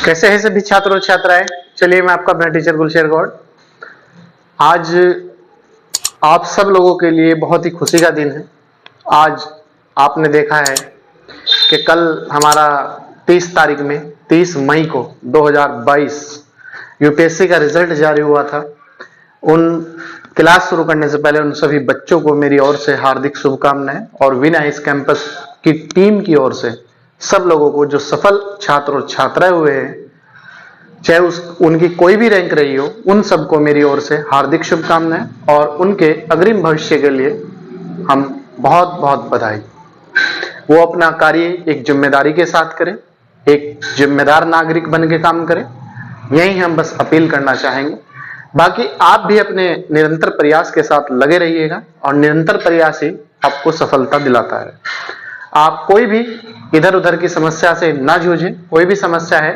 कैसे हैं सभी छात्र और छात्राएं। चलिए, मैं आपका अपना टीचर गुलशेर गौड़। आज आप सब लोगों के लिए बहुत ही खुशी का दिन है। आज आपने देखा है कि कल हमारा 30 तारीख में 30 मई को 2022 यूपीएससी का रिजल्ट जारी हुआ था। उन क्लास शुरू करने से पहले उन सभी बच्चों को मेरी ओर से हार्दिक शुभकामनाएं, और विन आइस कैंपस की टीम की ओर से सब लोगों को जो सफल छात्र और छात्राएं हुए हैं, चाहे उनकी कोई भी रैंक रही हो, उन सबको मेरी ओर से हार्दिक शुभकामनाएं और उनके अग्रिम भविष्य के लिए हम बहुत बहुत बधाई। वो अपना कार्य एक जिम्मेदारी के साथ करें, एक जिम्मेदार नागरिक बन के काम करें, यही हम बस अपील करना चाहेंगे। बाकी आप भी अपने निरंतर प्रयास के साथ लगे रहिएगा, और निरंतर प्रयास ही आपको सफलता दिलाता है। आप कोई भी इधर उधर की समस्या से ना जूझें। कोई भी समस्या है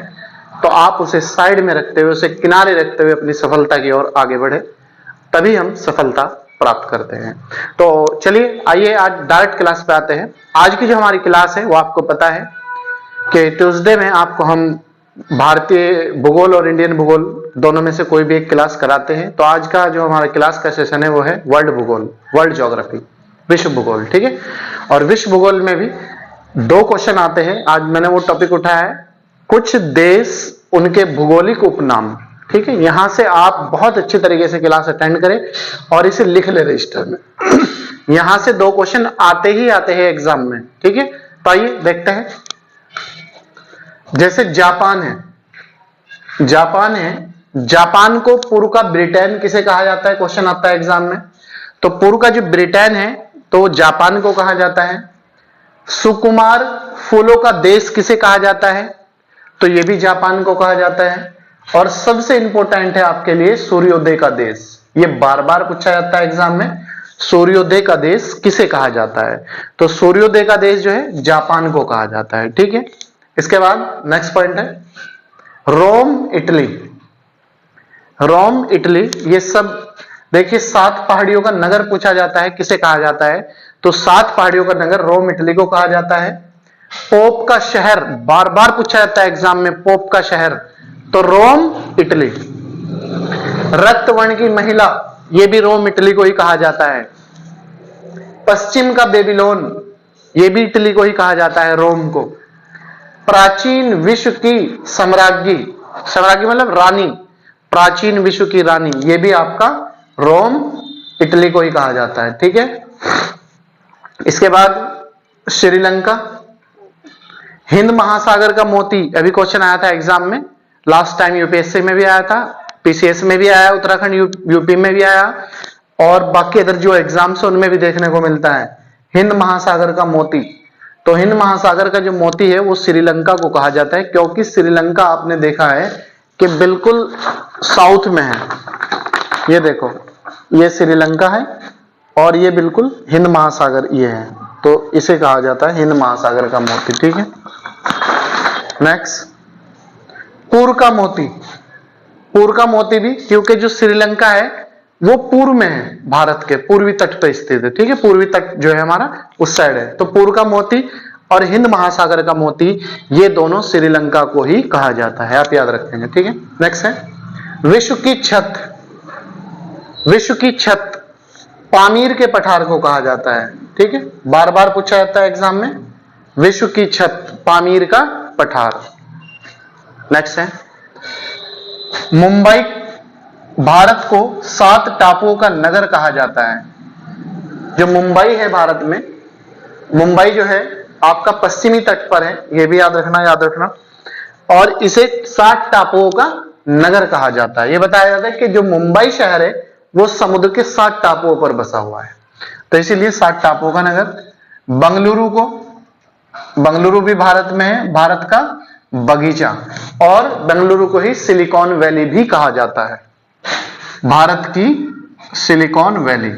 तो आप उसे साइड में रखते हुए, उसे किनारे रखते हुए अपनी सफलता की ओर आगे बढ़े, तभी हम सफलता प्राप्त करते हैं। तो चलिए, आइए आज डायरेक्ट क्लास पे आते हैं। आज की जो हमारी क्लास है वो आपको पता है कि ट्यूसडे में आपको हम भारतीय भूगोल और इंडियन भूगोल दोनों में से कोई भी एक क्लास कराते हैं। तो आज का जो हमारा क्लास का सेशन है वो है वर्ल्ड भूगोल, वर्ल्ड ज्योग्राफी, विश्व भूगोल। ठीक है, और विश्व भूगोल में भी 2 क्वेश्चन आते हैं। आज मैंने वो टॉपिक उठाया है, कुछ देश उनके भौगोलिक उपनाम। ठीक है, यहां से आप बहुत अच्छे तरीके से क्लास अटेंड करें और इसे लिख ले रजिस्टर में। यहां से 2 क्वेश्चन आते ही आते हैं एग्जाम में। ठीक है, तो आइए देखते हैं। जैसे जापान है, जापान को पूर्व का ब्रिटेन किसे कहा जाता है, क्वेश्चन आता है एग्जाम में। तो पूर्व का जो ब्रिटेन है तो जापान को कहा जाता है। सुकुमार फूलों का देश किसे कहा जाता है, तो यह भी जापान को कहा जाता है। और सबसे इंपॉर्टेंट है आपके लिए सूर्योदय का देश, यह बार बार पूछा जाता है एग्जाम में, सूर्योदय का देश किसे कहा जाता है। तो सूर्योदय का देश जो है जापान को कहा जाता है। ठीक है, इसके बाद नेक्स्ट पॉइंट है रोम इटली। रोम इटली, ये सब देखिए 7 पहाड़ियों का नगर पूछा जाता है, किसे कहा जाता है, तो 7 पहाड़ियों का नगर रोम इटली को कहा जाता है। पोप का शहर बार बार पूछा जाता है एग्जाम में, पोप का शहर, तो रोम इटली। रक्तवर्ण की महिला, यह भी रोम इटली को ही कहा जाता है। पश्चिम का बेबीलोन, यह भी इटली को ही कहा जाता है, रोम को। प्राचीन विश्व की सम्राज्ञी, सम्राज्ञी मतलब रानी, प्राचीन विश्व की रानी, यह भी आपका रोम इटली को ही कहा जाता है। ठीक है, इसके बाद श्रीलंका। हिंद महासागर का मोती, अभी क्वेश्चन आया था एग्जाम में, लास्ट टाइम यूपीएससी में भी आया था, पीसीएस में भी आया, उत्तराखंड यूपी में भी आया, और बाकी अदर जो एग्जाम्स है उनमें भी देखने को मिलता है हिंद महासागर का मोती। तो हिंद महासागर का जो मोती है वो श्रीलंका को कहा जाता है, क्योंकि श्रीलंका आपने देखा है कि बिल्कुल साउथ में है। ये देखो, ये श्रीलंका है और ये बिल्कुल हिंद महासागर ये है, तो इसे कहा जाता है हिंद महासागर का मोती। ठीक है, नेक्स्ट पूर्व का मोती। पूर्व का मोती भी, क्योंकि जो श्रीलंका है वो पूर्व में है, भारत के पूर्वी तट पर स्थित है। ठीक है, पूर्वी तट जो है हमारा उस साइड है। तो पूर्व का मोती और हिंद महासागर का मोती, ये दोनों श्रीलंका को ही कहा जाता है, आप याद रखेंगे। ठीक है, नेक्स्ट है विश्व की छत। विश्व की छत पामीर के पठार को कहा जाता है। ठीक है, बार बार पूछा जाता है एग्जाम में, विश्व की छत पामीर का पठार। नेक्स्ट है मुंबई। भारत को 7 टापुओं का नगर कहा जाता है। जो मुंबई है भारत में, मुंबई जो है आपका पश्चिमी तट पर है, यह भी याद रखना, और इसे 7 टापुओं का नगर कहा जाता है। यह बताया जाता है कि जो मुंबई शहर है वो समुद्र के 7 टापुओं पर बसा हुआ है, तो इसीलिए 7 टापुओं का नगर। बंगलुरु भी भारत में है, भारत का बगीचा, और बेंगलुरु को ही सिलिकॉन वैली भी कहा जाता है, भारत की सिलिकॉन वैली।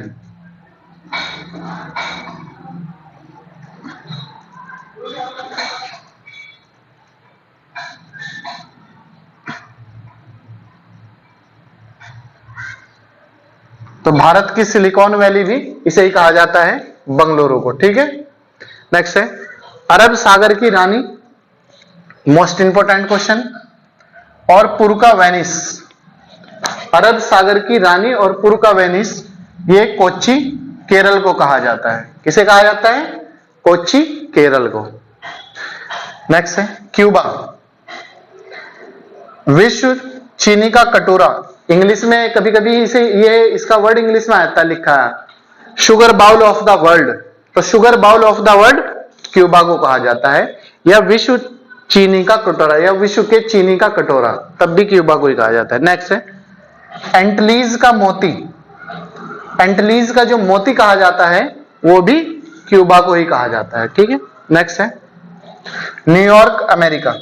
तो भारत की सिलिकॉन वैली भी इसे ही कहा जाता है, बंगलुरु को। ठीक है, नेक्स्ट है अरब सागर की रानी, मोस्ट इंपोर्टेंट क्वेश्चन, और पुरका वेनिस। अरब सागर की रानी और पुरका वेनिस, ये कोच्चि केरल को कहा जाता है। किसे कहा जाता है? कोच्चि केरल को। नेक्स्ट है क्यूबा। विश्व चीनी का कटोरा, इंग्लिश में कभी कभी इसे ये इसका वर्ड इंग्लिश में आता है लिखा है sugar bowl of the world, तो sugar bowl of the world Cuba को कहा जाता है, या विश्व चीनी का कटोरा या विश्व के चीनी का कटोरा, तब भी क्यूबा को ही कहा जाता है। नेक्स्ट है एंटलीज का मोती। एंटलीज का जो मोती कहा जाता है वो भी क्यूबा को ही कहा जाता है। ठीक है। नेक्स्ट है न्यूयॉर्क अमेरिका।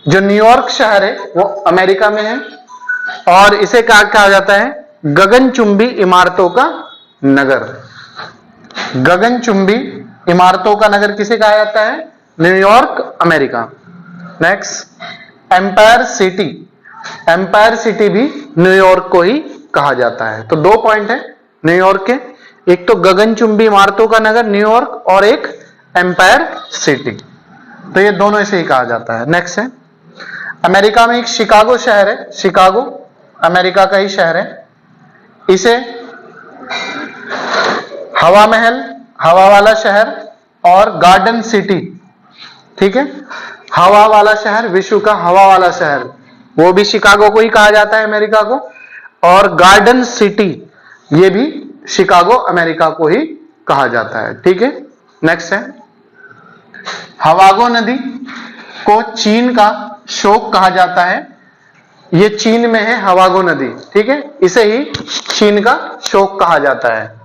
जो न्यूयॉर्क शहर है वो अमेरिका में है और इसे क्या कहा जाता है? गगनचुंबी इमारतों का नगर। गगनचुंबी इमारतों का नगर किसे कहा जाता है? New York America. Next empire city. Empire city भी न्यूयॉर्क को ही कहा जाता है। तो 2 पॉइंट है न्यूयॉर्क के, एक तो गगनचुंबी इमारतों का नगर न्यूयॉर्क और एक एम्पायर सिटी, तो ये दोनों इसे ही कहा जाता है। नेक्स्ट है अमेरिका में एक शिकागो शहर है, शिकागो अमेरिका का ही शहर है, इसे हवा महल, हवा वाला शहर और गार्डन सिटी, ठीक है, हवा वाला शहर, विश्व का हवा वाला शहर, वो भी शिकागो को ही कहा जाता है अमेरिका को, और गार्डन सिटी ये भी शिकागो अमेरिका को ही कहा जाता है। ठीक है। नेक्स्ट है हवागो नदी को चीन का शोक कहा जाता है, ये चीन में है हवागो नदी, ठीक है, इसे ही चीन का शोक कहा जाता है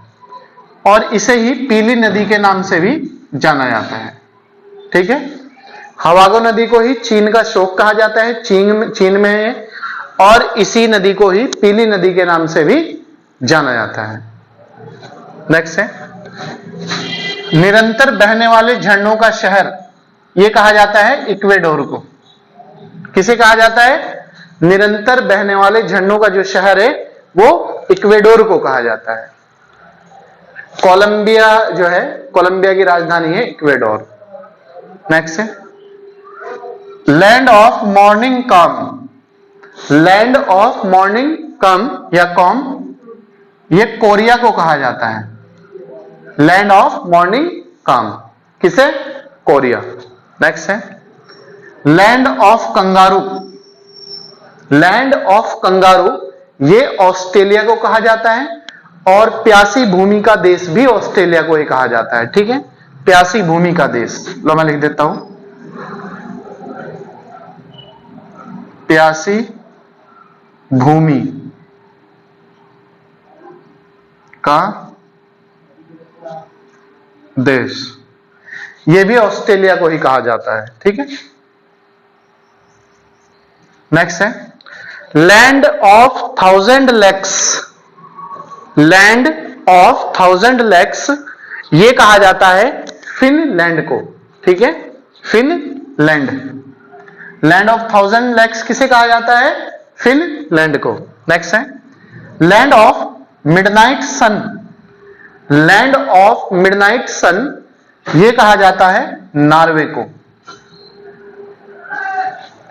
और इसे ही पीली नदी के नाम से भी जाना जाता है। ठीक है। हवागो नदी को ही चीन का शोक कहा जाता है, चीन में है, और इसी नदी को ही पीली नदी के नाम से भी जाना जाता है। नेक्स्ट है निरंतर बहने वाले झरनों का शहर, यह कहा जाता है इक्वेडोर को। किसे कहा जाता है? निरंतर बहने वाले झरनों का जो शहर है वो इक्वेडोर को कहा जाता है। कोलंबिया जो है, कोलंबिया की राजधानी है इक्वेडोर। नेक्स्ट है land of morning calm. Land of morning calm या कॉम, ये कोरिया को कहा जाता है। लैंड ऑफ मॉर्निंग कम किसे? कोरिया। नेक्स्ट है land of kangaroo. Land of kangaroo ये ऑस्ट्रेलिया को कहा जाता है और प्यासी भूमि का देश भी ऑस्ट्रेलिया को ही कहा जाता है। ठीक है, प्यासी भूमि का देश, लो मैं लिख देता हूं, प्यासी भूमि का देश, यह भी ऑस्ट्रेलिया को ही कहा जाता है। ठीक है। नेक्स्ट है land of 1000 lakes. Land of 1000 lakes ये कहा जाता है फिनलैंड को। ठीक है, फिनलैंड। लैंड ऑफ 1000 लेक्स किसे कहा जाता है? फिनलैंड को। नेक्स्ट है land of midnight sun. Land of midnight sun ये कहा जाता है नॉर्वे को।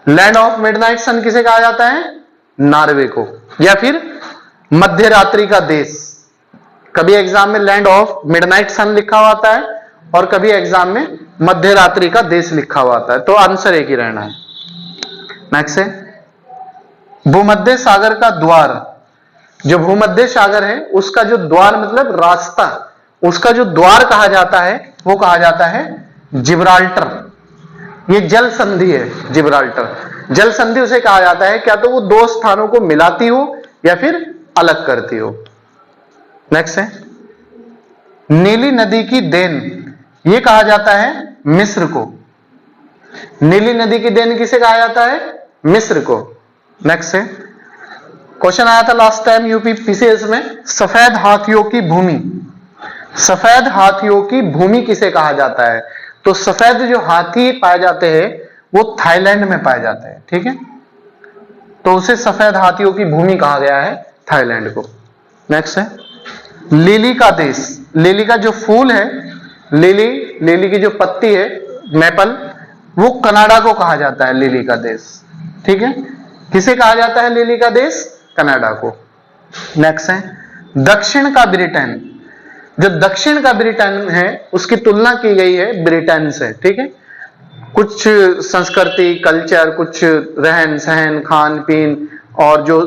लैंड ऑफ मिडनाइट सन किसे कहा जाता है? नॉर्वे को। या फिर मध्य रात्रि का देश, कभी एग्जाम में लैंड ऑफ मिडनाइट सन लिखा हुआ आता है और कभी एग्जाम में मध्य रात्रि का देश लिखा हुआ आता है, तो आंसर एक ही रहना है। नेक्स्ट है भूमध्य सागर का द्वार। जो भूमध्य सागर है उसका जो द्वार मतलब रास्ता, उसका जो द्वार कहा जाता है वो कहा जाता है जिब्राल्टर। ये जल संधि है जिब्राल्टर। जल संधि उसे कहा जाता है क्या तो वो दो स्थानों को मिलाती हो या फिर अलग करती हो। नेक्स्ट है नीली नदी की देन, ये कहा जाता है मिस्र को। नीली नदी की देन किसे कहा जाता है? मिस्र को। नेक्स्ट है क्वेश्चन आया था लास्ट टाइम यूपी पीसीएस में, सफेद हाथियों की भूमि। सफेद हाथियों की भूमि किसे कहा जाता है? तो सफेद जो हाथी पाए जाते हैं वो थाईलैंड में पाए जाते हैं। ठीक है, तो उसे सफेद हाथियों की भूमि कहा गया है थाईलैंड को। नेक्स्ट है लिली का देश। लिली का जो फूल है लिली की जो पत्ती है, मैपल, वो कनाडा को कहा जाता है लिली का देश। ठीक है, किसे कहा जाता है लिली का देश? कनाडा को। नेक्स्ट है दक्षिण का ब्रिटेन। जो दक्षिण का ब्रिटेन है उसकी तुलना की गई है ब्रिटेन से। ठीक है, कुछ संस्कृति, कल्चर, कुछ रहन सहन, खान पीन और जो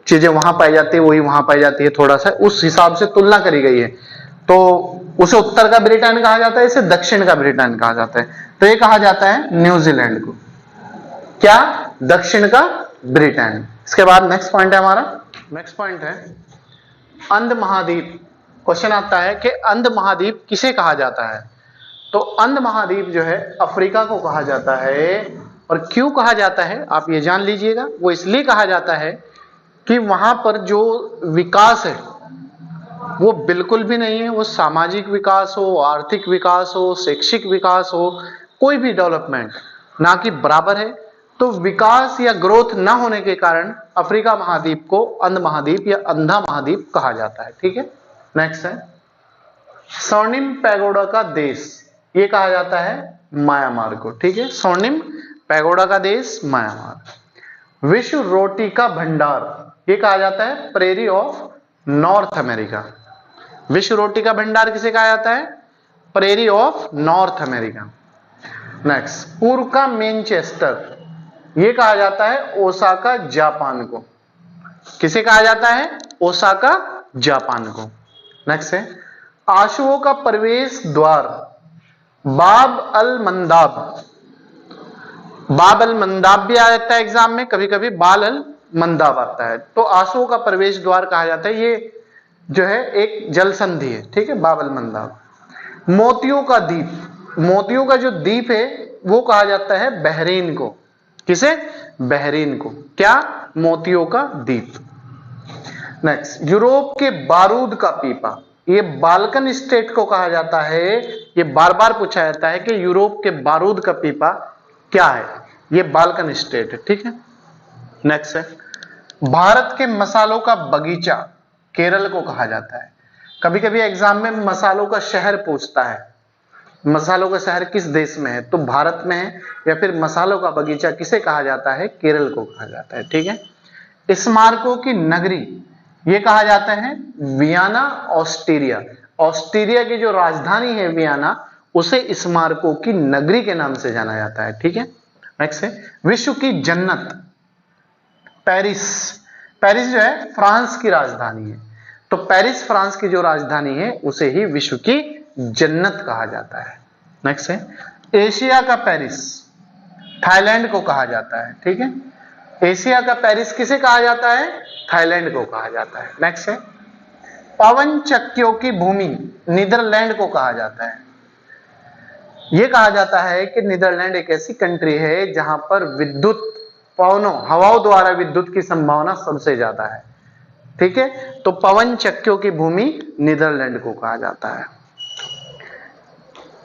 चीजें वहां पाई जाती है वही वहां पाई जाती है, थोड़ा सा उस हिसाब से तुलना करी गई है। तो उसे उत्तर का ब्रिटेन कहा जाता है, इसे दक्षिण का ब्रिटेन कहा जाता है। तो ये कहा जाता है न्यूजीलैंड को क्या? दक्षिण का ब्रिटेन। इसके बाद नेक्स्ट पॉइंट है हमारा, नेक्स्ट पॉइंट है अंध महाद्वीप। क्वेश्चन आता है कि अंध महाद्वीप किसे कहा जाता है? तो अंध महाद्वीप जो है अफ्रीका को कहा जाता है। और क्यों कहा जाता है आप ये जान लीजिएगा। वो इसलिए कहा जाता है कि वहां पर जो विकास है वो बिल्कुल भी नहीं है। वो सामाजिक विकास हो, आर्थिक विकास हो, शैक्षिक विकास हो, कोई भी डेवलपमेंट ना कि बराबर है। तो विकास या ग्रोथ ना होने के कारण अफ्रीका महाद्वीप को अंध महाद्वीप या अंधा महाद्वीप कहा जाता है। ठीक है, नेक्स्ट है स्वर्णिम पैगोडा का देश। ये कहा जाता है म्यांमार को। ठीक है, स्वर्णिम पैगोडा का देश म्यांमार। विश्व रोटी का भंडार ये कहा जाता है प्रेरी ऑफ नॉर्थ अमेरिका। विश्व रोटी का भंडार किसे कहा जाता है? Prairie of north America. Next पूर्व का मैनचेस्टर ये कहा जाता है ओसाका जापान को। किसे कहा जाता है? ओसाका जापान को। नेक्स्ट है आशुओं का प्रवेश द्वार बाब अल मंदाब। बाब अल मंदाब भी आ जाता है एग्जाम में, कभी कभी बाल अल मंदाब आता है। तो आशुओं का प्रवेश द्वार कहा जाता है, ये जो है एक जल संधि है। ठीक है, बाब अल मंदाब। मोतियों का द्वीप, मोतियों का जो द्वीप है वो कहा जाता है बहरीन को। किसे? बहरीन को। क्या? मोतियों का द्वीप। नेक्स्ट यूरोप के बारूद का पीपा ये बाल्कन स्टेट को कहा जाता है। ये बार बार पूछा जाता है कि यूरोप के बारूद का पीपा क्या है? ये बाल्कन स्टेट है। ठीक है, नेक्स्ट है भारत के मसालों का बगीचा केरल को कहा जाता है। कभी कभी एग्जाम में मसालों का शहर पूछता है, मसालों का शहर किस देश में है? तो भारत में है। या फिर मसालों का बगीचा किसे कहा जाता है? केरल को कहा जाता है। ठीक है, स्मारकों की नगरी ये कहा जाता है वियना ऑस्ट्रिया। ऑस्ट्रिया की जो राजधानी है वियना, उसे स्मारकों की नगरी के नाम से जाना जाता है। ठीक है, नेक्स्ट है विश्व की जन्नत पेरिस। पेरिस जो है फ्रांस की राजधानी है। तो पेरिस फ्रांस की जो राजधानी है उसे ही विश्व की जन्नत कहा जाता है। नेक्स्ट है एशिया का पेरिस थाईलैंड को कहा जाता है। ठीक है, एशिया का पेरिस किसे कहा जाता है? थाईलैंड को कहा जाता है। नेक्स्ट है पवन चक्कियों की भूमि नीदरलैंड को कहा जाता है। यह कहा जाता है कि नीदरलैंड एक ऐसी कंट्री है जहां पर विद्युत पवनों हवाओं द्वारा विद्युत की संभावना सबसे ज्यादा है। ठीक है, तो पवन चक्कियों की भूमि नीदरलैंड को कहा जाता है।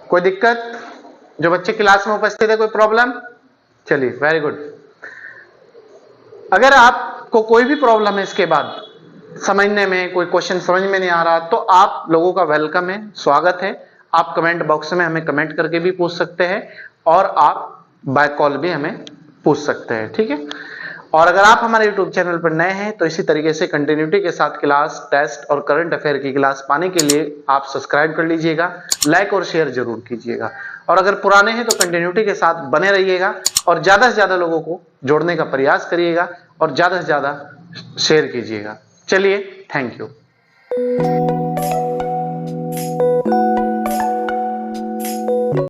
कोई दिक्कत? जो बच्चे क्लास में उपस्थित है कोई प्रॉब्लम? चलिए, वेरी गुड। अगर आपको कोई भी प्रॉब्लम है इसके बाद समझने में, कोई क्वेश्चन समझ में नहीं आ रहा, तो आप लोगों का वेलकम है, स्वागत है। आप कमेंट बॉक्स में हमें कमेंट करके भी पूछ सकते हैं और आप बाय कॉल भी हमें पूछ सकते हैं। ठीक है, और अगर आप हमारे YouTube चैनल पर नए हैं तो इसी तरीके से कंटिन्यूटी के साथ क्लास, टेस्ट और करंट अफेयर की क्लास पाने के लिए आप सब्सक्राइब कर लीजिएगा, लाइक और शेयर जरूर कीजिएगा। और अगर पुराने हैं तो कंटिन्यूटी के साथ बने रहिएगा और ज्यादा से ज्यादा लोगों को जोड़ने का प्रयास करिएगा और ज्यादा से ज्यादा शेयर कीजिएगा। चलिए, थैंक यू।